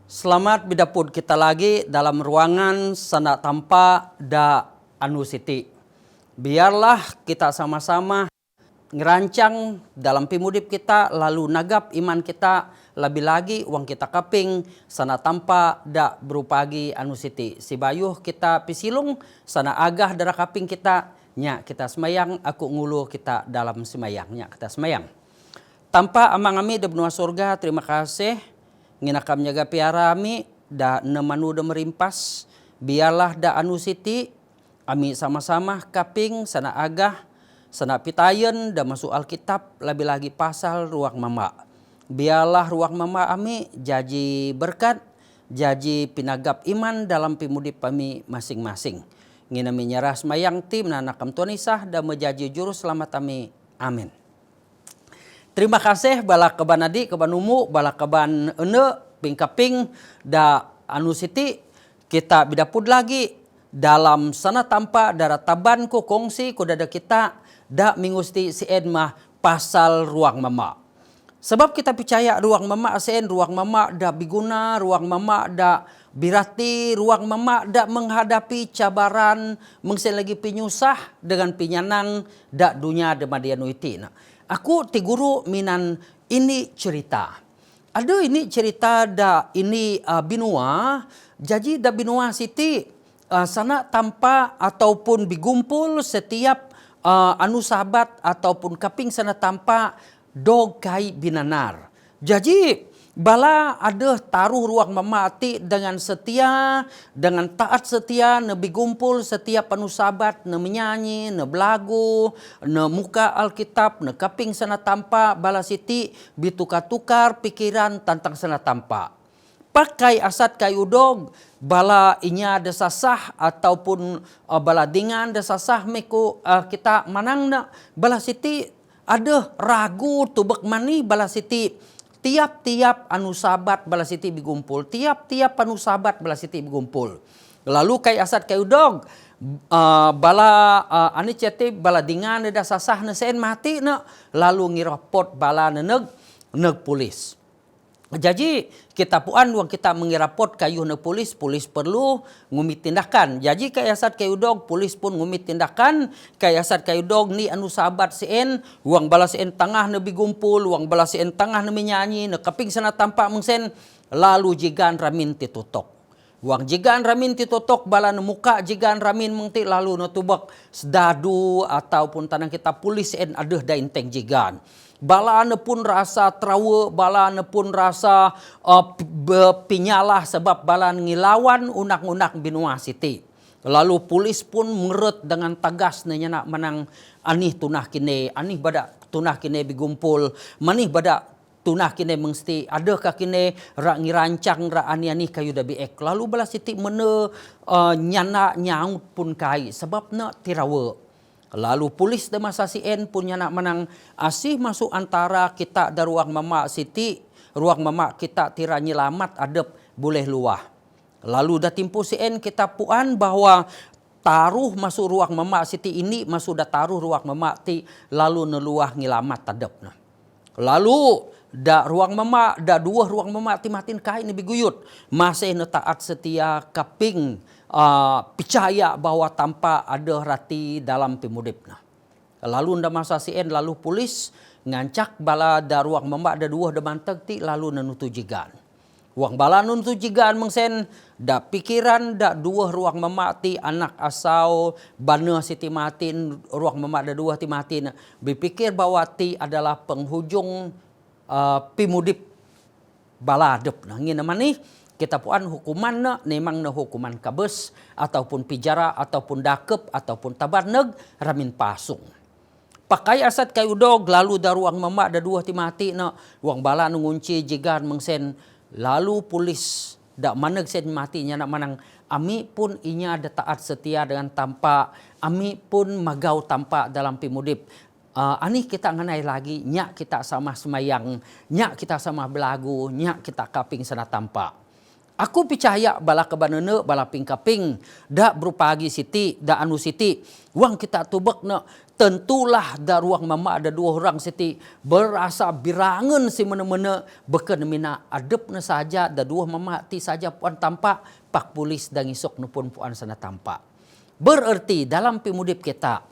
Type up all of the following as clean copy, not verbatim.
Selamat bidapud kita lagi dalam ruangan sana tanpa da anu siti. Biarlah kita sama-sama ngerancang dalam pimudip kita lalu nagap iman kita lebih lagi uang kita kaping sana tanpa da berupagi anu siti. Si bayuh kita pisilung sana agah darah kaping kita nya kita semayang aku ngulu kita dalam semayang nya kita semayang. Tanpa amang ami da benua surga terima kasih nginakam nyaga piara ami da nemanu da merimpas biarlah da anu siti ami sama-sama kaping sana agah sana pitayen da masuk Alkitab lebih lagi pasal ruang mama. Biarlah ruang mama ami jaji berkat jaji pinagap iman dalam pimudip kami masing-masing. Nginami nyarah semayang tim nanakam Tuhan Isah da menjaji juru selamat kami. Amin. Terima kasih bala keban adi, keban umu, bala keban ene, ping-kaping, da anu siti, kita bidapud lagi dalam sana tanpa darah taban ko kongsi ko dada kita da mingusti si edmah pasal ruang mama. Sebab kita percaya ruang mama sen, ruang mama da biguna, ruang mama da birati, ruang mama da menghadapi cabaran, mengsen lagi pinyusah dengan pinyanang da dunia da madianu iti. Aku ti guru minan ini cerita. Ada ini cerita da ini binua. Jadi da binua siti sana tanpa ataupun bigumpul setiap anu sahabat ataupun kaping sana tanpa dog kai binanar. Jadi bala ada taruh ruang memati dengan setia, dengan taat setia, ne bigumpul setiap anu sahabat, ne menyanyi, ne belagu, ne muka Alkitab, ne kaping sana tanpa bala siti bitukar-tukar pikiran tentang sana tanpa. Pakai asat kayu dog bala inya desasah ataupun bala dengan desasah meku kita manang na bala siti ada ragu tubek mani bala siti. Tiap-tiap anu sahabat bala siti bigumpul. Tiap-tiap anu sahabat bala siti bigumpul. Lalu kai asat kayu dog. Bala ani cete bala dingan da sasah na sen mati na. Lalu ngirapot bala neg polis. Jadi kita puan wang kita mengirapot kayu na polis perlu ngumit tindakan. Jadi kayasat kayu dog polis pun ngumit tindakan. Kayasat kayu dog ni anu sahabat sien wang bala sien tengah na bigumpul, wang bala sien tengah na menyanyi, na kaping sana tampak mengsen lalu jigan ramin titutok. Wang jigan ramin titutok bala na muka jigan ramin mengti lalu na tubak sedadu ataupun tanang kita polis sien aduh da inteng jigan. Bala ane pun rasa trawe, bala ane pun rasa pinyalah sebab bala ngilawan unak-unak binua siti. Lalu polis pun meret dengan tegas nak menang anih tunah kini, anih bada tunah kini bigumpul, manih bada tunah kini mesti adakah kini rak ngirancang rak ani-ani kayu da biek. Lalu bala siti mene nyana nyaut pun kai sebab na tirawe. Lalu polis da masa sien punya nak menang asih masuk antara kita da ruang mama siti, ruang mama kita tira nyelamat adep boleh luah. Lalu da timpu sien kita puan bahwa taruh masuk ruang mama siti ini masuk da taruh ruang mama ti lalu neluah nyelamat adep. Lalu da ruang mama da dua ruang mama ti matin kai ni biguyut masih ne taat setia kaping percaya bahwa tanpa ada rati dalam pimudipna. Lalu nda masa sien lalu polis ngancak bala da ruang mama da dua da manteg ti lalu nanutu jigan. Wang bala nutu jigan mengsen da pikiran da dua ruang mama ti anak asau bana siti matin ruang mama da dua ti matin berpikir bahwa ti adalah penghujung pimudip bala adep. Nah ngin mani kita puan hukuman na memang na hukuman kabes ataupun pijara ataupun dakep ataupun tabar neg ramin pasung. Pakai asat kayu dog lalu da ruang mama da dua timati na wang bala ngunci jigan mengsen lalu polis da maneg sen mati nya nak manang ami pun inya ada taat setia dengan tanpa ami pun magau tanpa dalam pimudip. Ani kita nganai lagi nyak kita sama semayang, nyak kita sama belagu, nyak kita kaping sana tanpa. Aku percaya bala kebanana bala pingkaping dak berupa agi siti dak anu siti wang kita tubek na tentulah da ruang mama ada dua orang siti berasa birangan si mana-mana beken mina adep na saja da dua mama ti saja puan tampak pak polis dan isok nu pun puan sana tampak. Berarti dalam pimudip kita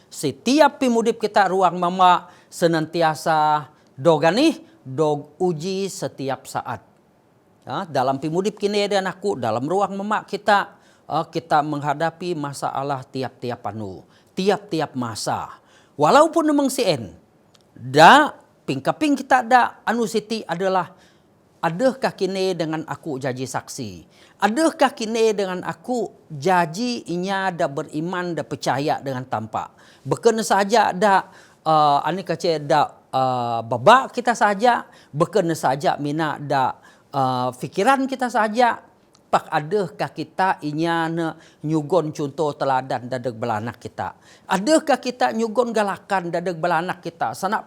setiap pimudip kita ruang mama senantiasa dogani dog uji setiap saat. Dalam pimudip kini dan aku dalam ruang mama kita kita menghadapi masalah tiap-tiap tiap-tiap masa. Walaupun memang sien da pingkaping kita da anu siti adalah adakah kini dengan aku janji saksi? Adakah kini dengan aku janji inya da beriman da percaya dengan tampak? Bukan saja da ani kace da baba kita saja, bukan saja mina da fikiran kita saja, pak adakah kita inya nyugon contoh teladan dadeg belanak kita? Adakah kita nyugon galakan dadeg belanak kita? Sanak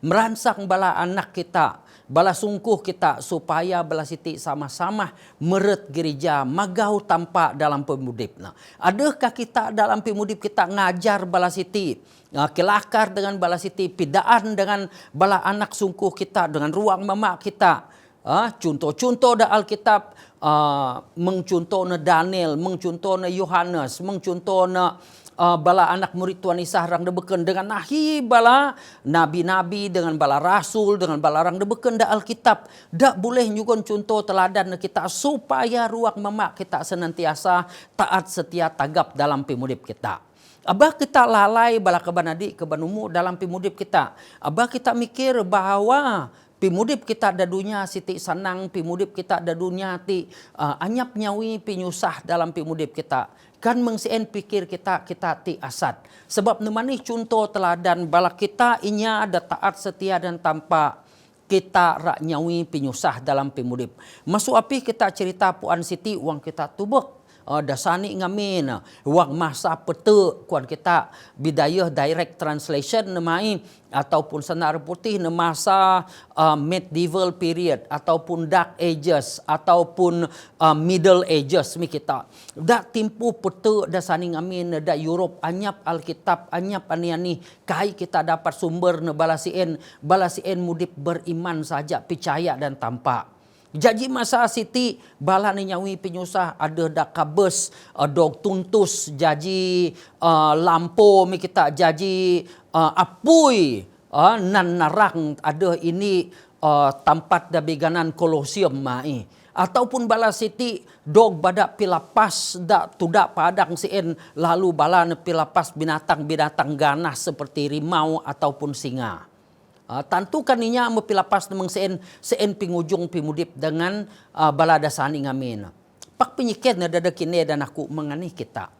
meransang bala anak kita, bala sungkuh kita supaya bala siti sama-sama meret gereja magau tampak dalam pemudip. Adakah kita dalam pemudip kita ngajar bala siti kelakar dengan bala siti, pidaan dengan bala anak sungkuh kita, dengan ruang mama kita? Contoh-contoh da Alkitab mengcontoh na Daniel, mengcontoh na Yohanes, mengcontoh na bala anak murid Tuhan Isa rang debeken dengan nahi bala nabi-nabi, dengan bala rasul, dengan bala rang debeken da Alkitab. Dak boleh nyugon contoh teladan kita supaya ruang mama kita senantiasa taat setia tagap dalam pimudip kita. Abah kita lalai bala kebanadi kebanumu dalam pimudip kita. Abah kita mikir bahwa pimudip kita ada dunia siti sanang, pimudip kita ada dunia ti anyap nyawi pinyusah dalam pimudip kita. Kan mengsien pikir kita ti asad. Sebab nemani contoh teladan bala kita inya ada taat setia dan tanpa kita rak nyawi pinyusah dalam pimudip. Masuk api kita cerita puan siti uang kita tubek. Dasani ngamin wang masa pete kuan kita bidayah direct translation nemai ataupun senar putih masa medieval period ataupun dark ages ataupun middle ages mi kita dak timpu pete dasani ngamin da Europe anyap Alkitab anyap aniani kai kita dapat sumber ne balasien mudip beriman saja percaya dan tampak. Jadi masa siti bala ni nyawi penyusah ada dak kabes dog tuntus jadi lampo mi kita jadi apui nan narang ada ini tempat da beganan kolosium mai ataupun bala siti dog badak pilapas dak tudak padang sien lalu bala ne pilapas binatang-binatang ganas seperti rimau ataupun singa. Tentukan inya mepilapas nemang seen pingujung pimudip dengan bala dasani ngamin. Pak penyikir na dadakine dan aku menganih kita.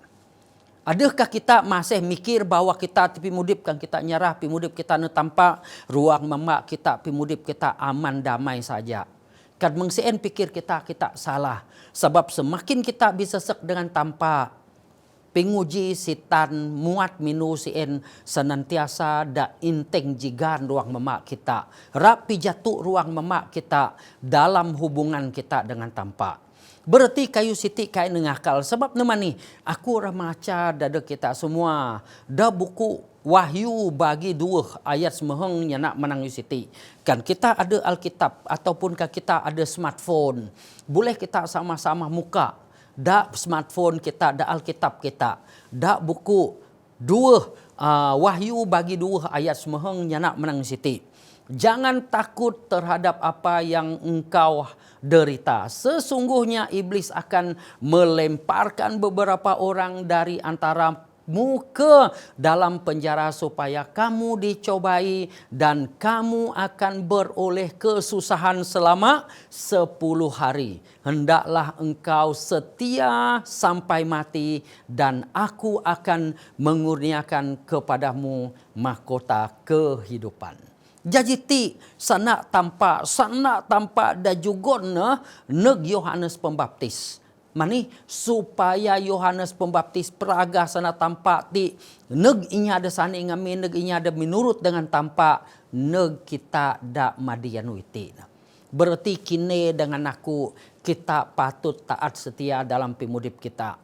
Adakah kita masih mikir bahwa kita pimudip kan kita nyarah pimudip kita ne tanpa ruang mama kita pimudip kita aman damai saja. Kan mengsien pikir kita salah. Sebab semakin kita bisa sek dengan tanpa penguji sitan muat minu sien senantiasa da inteng jigan ruang mama kita. Rapi jatuh ruang mama kita dalam hubungan kita dengan tampak. Berarti kayu siti kai nengakal. Sebab nemani aku ramaca dada kita semua. Da buku Wahyu bagi 2 ayat semeheng nyanak menang siti. Kan kita ada Alkitab ataupun kita ada smartphone. Boleh kita sama-sama muka. Dak smartphone kita, dak Alkitab kita, dak buku 2 Wahyu bagi 2 ayat semeheng nyanak menang siti. Jangan takut terhadap apa yang engkau derita. Sesungguhnya iblis akan melemparkan beberapa orang dari antara ke dalam penjara supaya kamu dicobai dan kamu akan beroleh kesusahan selama 10 hari. Hendaklah engkau setia sampai mati dan aku akan mengurniakan kepadamu mahkota kehidupan. Jadi ti sanak tampak da jugon neg Yohanes Pembaptis. Mani supaya Yohanes Pembaptis peraga sana tampak ti neg inya ada sani ngamin neg inya ada menurut dengan tampak neg kita da madianu iti. berarti kini dengan aku kita patut taat setia dalam pimudip kita.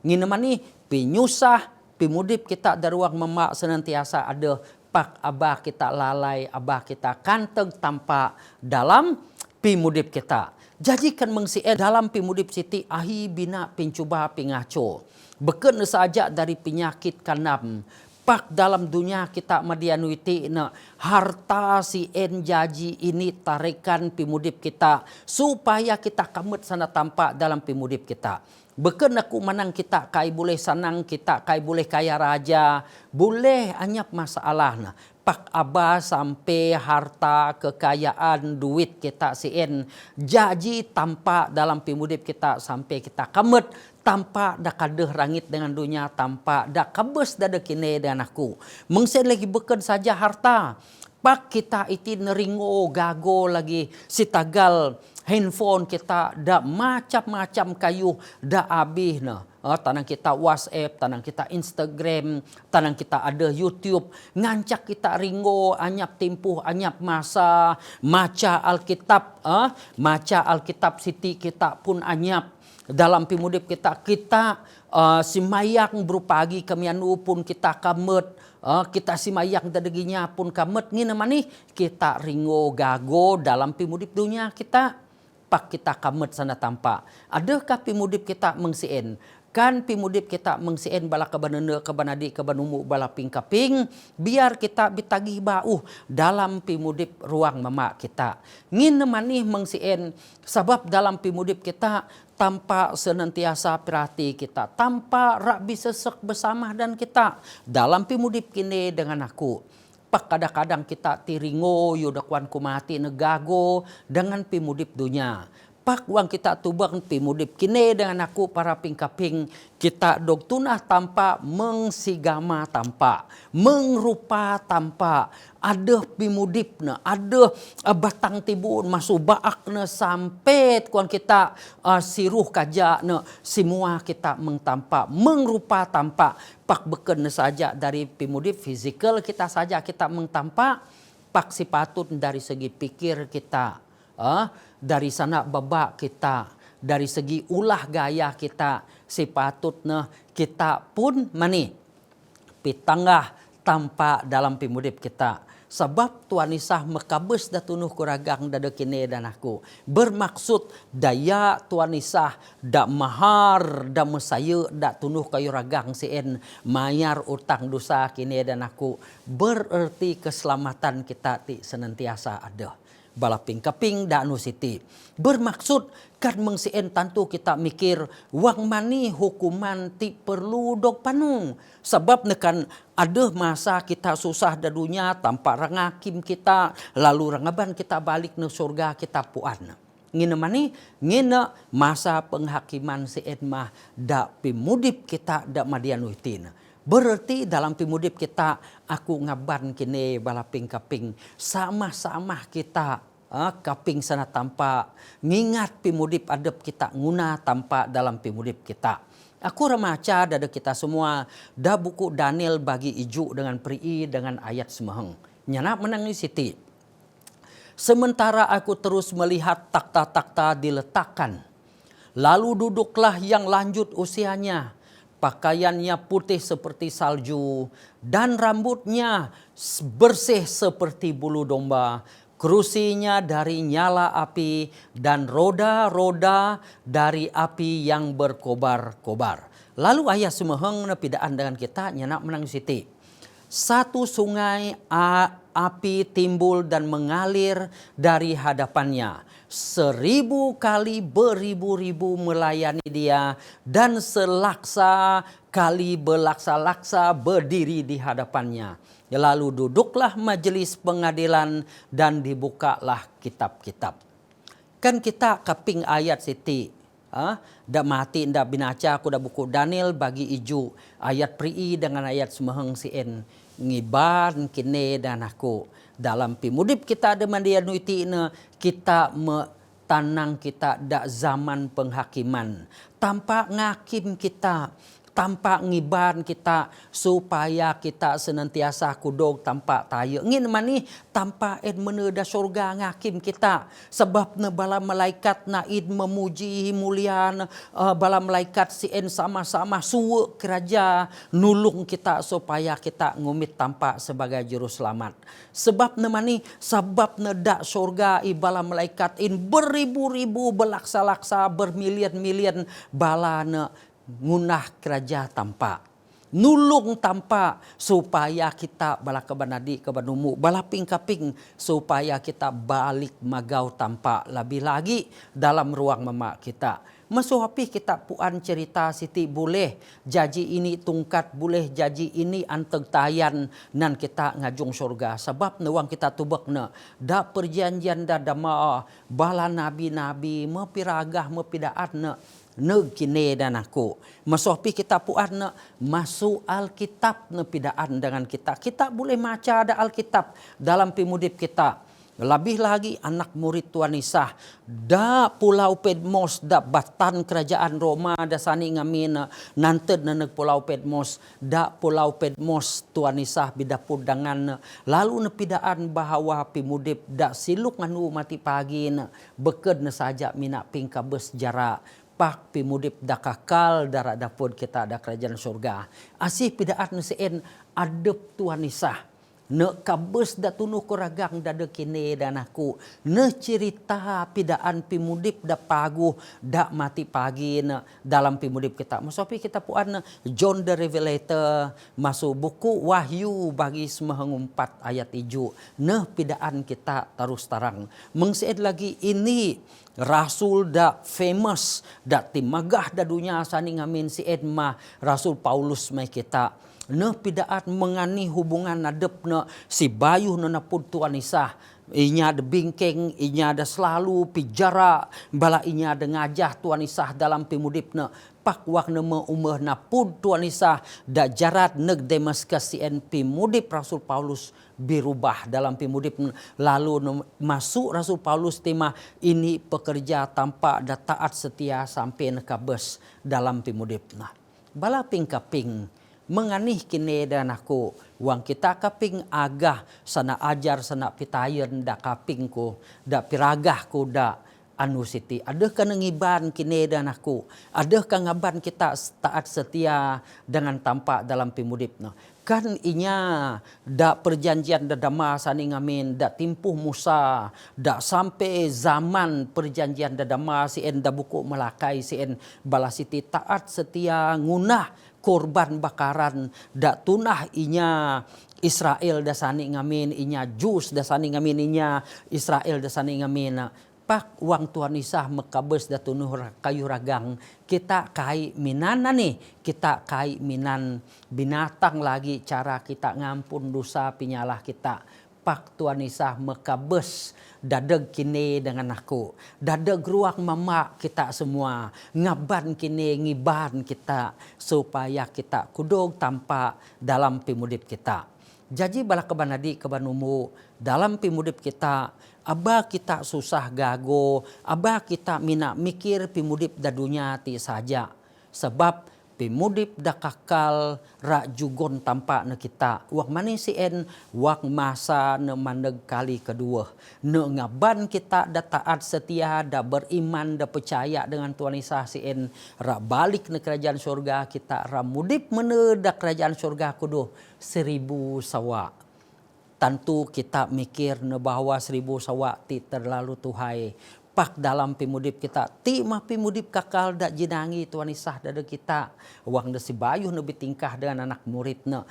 Ngina mani pinyusah pimudip kita daruang memak senantiasa ada pak abah kita lalai, abah kita kanteg tanpa dalam pimudip kita. Jadikan mengsi'e dalam pimudip siti ahi bina pincuba pingaco. Beken saja dari penyakit kanam. Pak dalam dunia kita madianuiti na harta si en jaji ini tarikan pimudip kita supaya kita kamet sana tampak dalam pimudip kita. Beken aku menang kita kai boleh sanang kita kai boleh kaya raja boleh anyap masalah na. Pak abah sampai harta kekayaan duit kita si en jaji tampak dalam pimudip kita sampai kita kamet tanpa dak kadeh rangit dengan dunia tanpa dak kabes dak kini dengan aku. Mengsen lagi beken saja harta. Pak kita iti neringo gago lagi si tagal handphone kita dak macam-macam kayu dak abih na. Tanang kita WhatsApp, tanang kita Instagram, tanang kita ada YouTube. Ngancak kita ringo, anyap tempuh, anyap masa, maca Alkitab. Maca Alkitab siti kita pun anyap. Dalam pimudip kita simayang berupagi kamianu pun kita kamet. Kita simayang dadeginya pun kamet. Ngina mani kita ringo gago dalam pimudip dunia kita. Pak kita kamet sana tampak. Adakah pimudip kita mengsien? Kan pimudip kita mengsien bala kabanene, kabanadi, kabanumu, bala pingkaping. Biar kita bitagih bau dalam pimudip ruang mama kita. Ngin manih mengsien sebab dalam pimudip kita tanpa senantiasa perhati kita. Tanpa rak bisa sek bersama dan kita. Dalam pimudip kini dengan aku. Pak kadang-kadang kita tiringo yudakwan kumati negago dengan pimudip dunia. Pak wang kita tubang pimudip kini dengan aku para pingkaping kita dog tunah tanpa mengsigama tanpa mengrupa tanpa ada pimudipna ada batang tibun masuk baakna sampai kuan kita siruh kaja na semua kita mengtampa mengrupa tanpa pak beken saja dari pimudip fizikal kita saja kita mengtampa pak sipatut dari segi pikir kita. Dari sana babak kita, dari segi ulah gaya kita, sepatutnya kita pun mani pitanggah tanpa dalam pimudip kita. Sebab Tuhan Isah mekabes da tunuh kuragang da dekine dan aku. Bermaksud daya Tuhan Isah da mahar da mesaya da tunuh kayu ragang sien mayar utang dosa kini dan aku. Bererti keselamatan kita ti senantiasa ada. Balaping kaping da anu siti. Bermaksud kan mengsien tantu kita mikir wang mani hukuman ti perlu dok panung. Sebab nekan ada masa kita susah da dunia tanpa rangakim kita lalu rangaban kita balik ne surga kita puan. Ngina mani ngina masa penghakiman sien mah da pimudip kita da madianuitin. Berarti dalam pimudip kita aku ngaban kini balaping kaping sama-sama kita kaping sana tanpa ngingat pimudip adab kita nguna tanpa dalam pimudip kita. Aku remaca dada kita semua da buku Daniel bagi iju dengan peri dengan ayat semaheng. Nyana menangis siti. Sementara aku terus melihat takhta-takhta diletakkan. Lalu duduklah yang lanjut usianya. Pakaiannya putih seperti salju dan rambutnya bersih seperti bulu domba. Kerusinya dari nyala api dan roda-roda dari api yang berkobar-kobar. Lalu ayat semeheng nepidaan dengan kita nyenak menang siti. Satu sungai api timbul dan mengalir dari hadapannya. 1000 kali beribu-ribu melayani dia dan selaksa kali belaksa-laksa berdiri di hadapannya. Lalu duduklah majelis pengadilan dan dibukalah kitab-kitab. Kan kita kaping ayat siti. Dak mati ndak binaca aku dak buku Daniel bagi iju ayat prii dengan ayat semeheng sien ngiban kini dan aku dalam pimudip kita ada mandianuiti kita tanang kita dak zaman penghakiman tanpa ngakim kita tanpa ngiban kita supaya kita senantiasa kudog tanpa taya. Ngin mani tanpa ed meneda surga ngakim kita. Sebab na bala malaikat na id memuji mulian bala malaikat si en sama-sama suwe keraja nulung kita supaya kita ngumit tanpa sebagai juru selamat. Sebab na mani sebab na dak surga i bala malaikat in beribu-ribu belaksa-laksa bermilian-milian bala na ngunah keraja tanpa nulung tanpa supaya kita bala kebanadi kebanumu bala ping-kaping supaya kita balik magau tanpa lebih lagi dalam ruang mama kita. Masuhapi kita puan cerita Siti boleh jaji ini tungkat boleh jaji ini anteg tayan nan kita ngajung surga sebab nawang kita tubak na da perjanjian da dama bala nabi-nabi mepiragah mepidaan na neg kine dan aku. Masopi kita puan na masuk Alkitab na pidaan dengan kita. Kita boleh maca ada Alkitab dalam pimudip kita. Lebih lagi anak murid Tuan Isah. Da Pulau Pedmos da batan kerajaan Roma da sani ngamin nanted na neg Pulau Pedmos. Da Pulau Pedmos Tuan Isah bidapud dengan lalu nepidaan bahawa pimudip da siluk nganu mati pagi na beked na saja mina pingkabes jarak. Pak pimudip da kakal darah dapur kita ada kerajaan surga. Asih pidaan seen adep Tuan Isah. Ne kabes da tunu koragang da dekine dan aku. Ne cerita pidaan pimudip da pagu da mati pagi ne dalam pimudip kita. Masopi kita puan John the Revelator masuk buku Wahyu bagi semahengumpat ayat 7. Ne pidaan kita terus tarang. Mengseed lagi ini Rasul da famous da timagah da dunia sani ngamin si Edma Rasul Paulus mai kita. Ne pidaan mengani hubungan nadep ne si bayuh ne napud Tuan Isah. Inya ada bingkeng, inya ada selalu pijara, bala inya ada ngajah Tuan Isah dalam pimudip ne. Pak wak ne meumeh napud Tuan Isah da jarat neg Damaskus sien pimudip Rasul Paulus birubah dalam pimudip lalu masuk Rasul Paulus tema ini pekerja tanpa da taat setia sampai nekabes dalam pimudip na. Bala ping-kaping menganih kini dan aku wang kita kaping agah sana ajar sana pitayen da kaping ko da piragah ko da anu siti adakah nengiban kini dan aku adakah ngaban kita taat setia dengan tampak dalam pimudip no kan inya da perjanjian da dama sani ngamin da timpuh Musa da sampai zaman perjanjian da dama sien da buku Malakai sien bala siti taat setia ngunah korban bakaran da tunah inya Israel dasani ngamin inya Jus dasani ngamin inya Israel dasani ngamin pak wang Tuan Isah mekabes da tunuh kayu ragang kita kai minana nih kita kai minan binatang lagi cara kita ngampun dosa pinyalah kita pak Tuan Isah mekabes dadeg kini dengan aku. Dadeg ruang mama kita semua. Ngaban kini ngiban kita. Supaya kita kudog tanpa dalam pimudip kita. Jadi bala kebanadi kebanumu dalam pimudip kita. Aba kita susah gago. Aba kita mina mikir pimudip dadunya ti saja. Sebab pimudip da kakal ra jugon tampa na kita. Wak manisien wak masa na maneg kali kedua. Ne ngaban kita da taat setia da beriman da percaya dengan Tuhan Isa sien ra balik na kerajaan surga kita ra mudip mene da kerajaan surga kudu 1000 sawa. Tentu kita mikir ne bahwa 1000 sawa ti terlalu tuhai. Pak dalam pimudip kita ti mah pimudip kakal dak jinangi Tuan Isah dada kita wang da si bayuh ne bitingkah dengan anak murid ne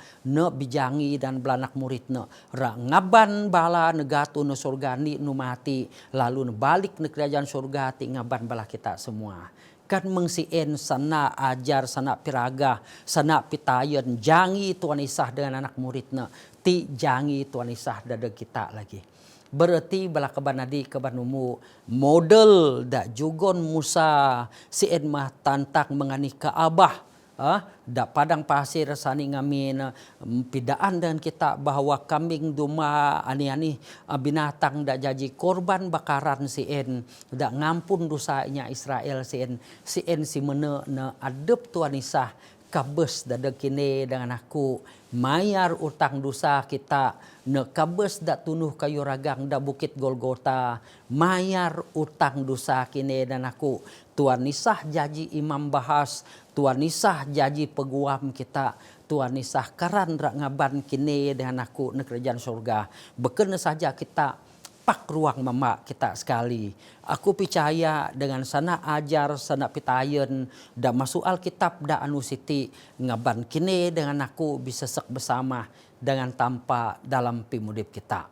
bijangi dan belanak murid ne ra ngaban bala negatu ne surga ni nu mati lalu ne balik ne kerajaan surga ti ngaban bala kita semua kan mengsien sana ajar sana piraga sana pitayen jangi Tuan Isah dengan anak murid ne ti jangi Tuan Isah dada kita lagi. Berarti bala kebanadi kebanumu model da jugon Musa sien mah tantak mengani ke Abah da padang pasir sani ngamin pidaan dan kita bahwa kambing duma ani-ani binatang da jaji korban bakaran sien da ngampun dosanya Israel sien si mene na adep Tuan Isah kabes dada kini dengan aku mayar utang dosa kita ne kabes da tunuh kayu ragang da bukit Golgota mayar utang dosa kini dan aku Tuhan nisah jaji imam bahas Tuhan nisah jaji peguam kita Tuhan nisah karan rak ngaban kini dengan aku ne kerajaan surga bekena saja kita pak ruang mama kita sekali. Aku percaya dengan sana ajar, sana pitayen, dan masuk Alkitab da anu siti ngaban kini dengan aku bisa sek bersama dengan tanpa dalam pimudip kita.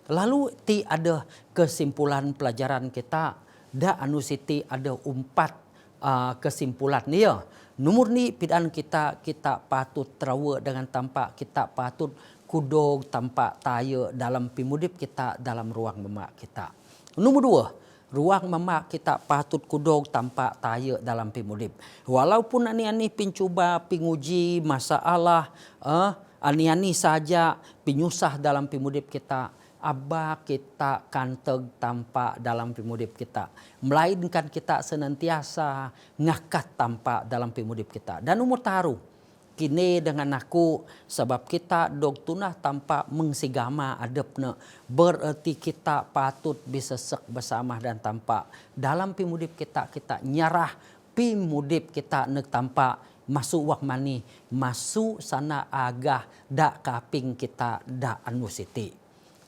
Lalu ti ada kesimpulan pelajaran kita da anu siti ada 4 kesimpulan ni ya. Nomor ni pidan kita patut terawa dengan tanpa kita patut kudog tanpa taya dalam pimudip kita dalam ruang mama kita. Nomor 2, ruang mama kita patut kudog tanpa taya dalam pimudip. Walaupun ani-ani pincuba, pinguji, masalah, ani-ani saja pinyusah dalam pimudip kita, aba kita kanteg tanpa dalam pimudip kita. Melainkan kita senantiasa ngakat tanpa dalam pimudip kita. Dan umur taruh kini dengan aku sebab kita dog tunah tanpa mengsigama adepna berarti kita patut bisa sek bersama dan tanpa dalam pimudip kita nyarah pimudip kita nek tanpa masuk wak mani masuk sana agah dak kaping kita dak anu siti.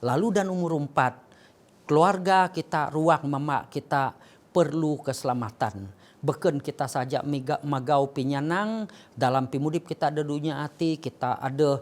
Lalu dan umur 4 keluarga kita ruang mama kita perlu keselamatan. Beken kita saja magau pinyanang dalam pimudip kita ada dunia hati kita ada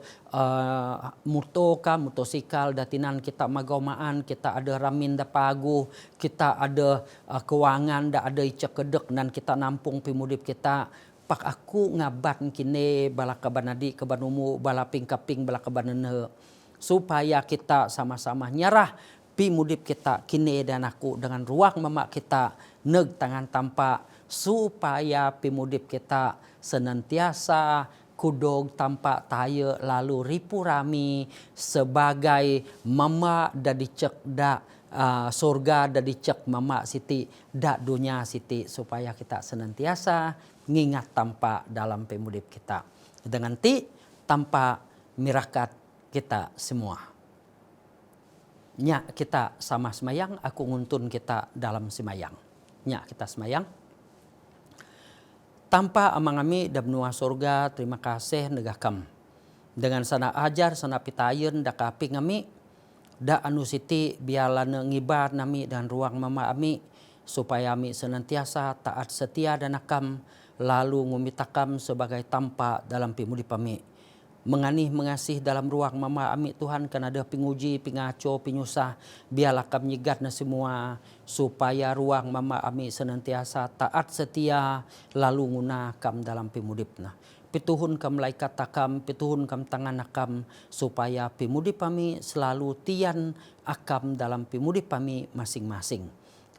motosikal datinan kita magau maan kita ada ramin da pagu kita ada kewangan da ada icek kedek dan kita nampung pimudip kita pak aku ngaban kini bala kabanadi kabanumu bala pingkaping bala kabanene supaya kita sama-sama nyarah pimudip kita kini dan aku dengan ruang mama kita neg tangan tanpa supaya pimudip kita senantiasa kudog tanpa taya lalu ripu rami sebagai mama da dicek da surga da dicek mama siti da dunia siti supaya kita senantiasa ngingat tanpa dalam pimudip kita dengan ti tanpa mirakat kita semua. Nya kita sama semayang aku nguntun kita dalam semayang. Nya kita semayang. Tanpa amangami da benua surga terima kasih negakam. Dengan sana ajar sana pitayen da kapi ngami da anu siti bialana ngibar nami dan ruang mama ami supaya ami senantiasa taat setia dan akam lalu ngumitakam sebagai tanpa dalam pimudip ami. Menganih mengasih dalam ruang mama ami Tuhan kan ada pinguji, pingaco, pinyusah biarlah kami nyigat na semua supaya ruang mama ami senantiasa taat setia lalu nguna kam dalam pimudipna. Pituhun kam malaikat takam, pituhun kam tangan akam supaya pimudip kami selalu tian akam dalam pimudip kami masing-masing.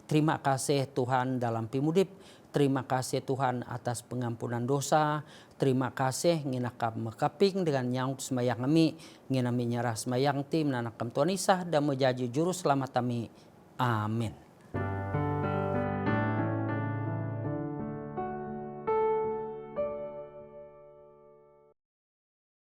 Terima kasih Tuhan dalam pimudip. Terima kasih Tuhan atas pengampunan dosa. Terima kasih nginakam mekaping dengan nyaut semayang kami. Nginami nyarah semayang tim nanakam Tuhan Isah dan menjadi juru selamat kami. Amin.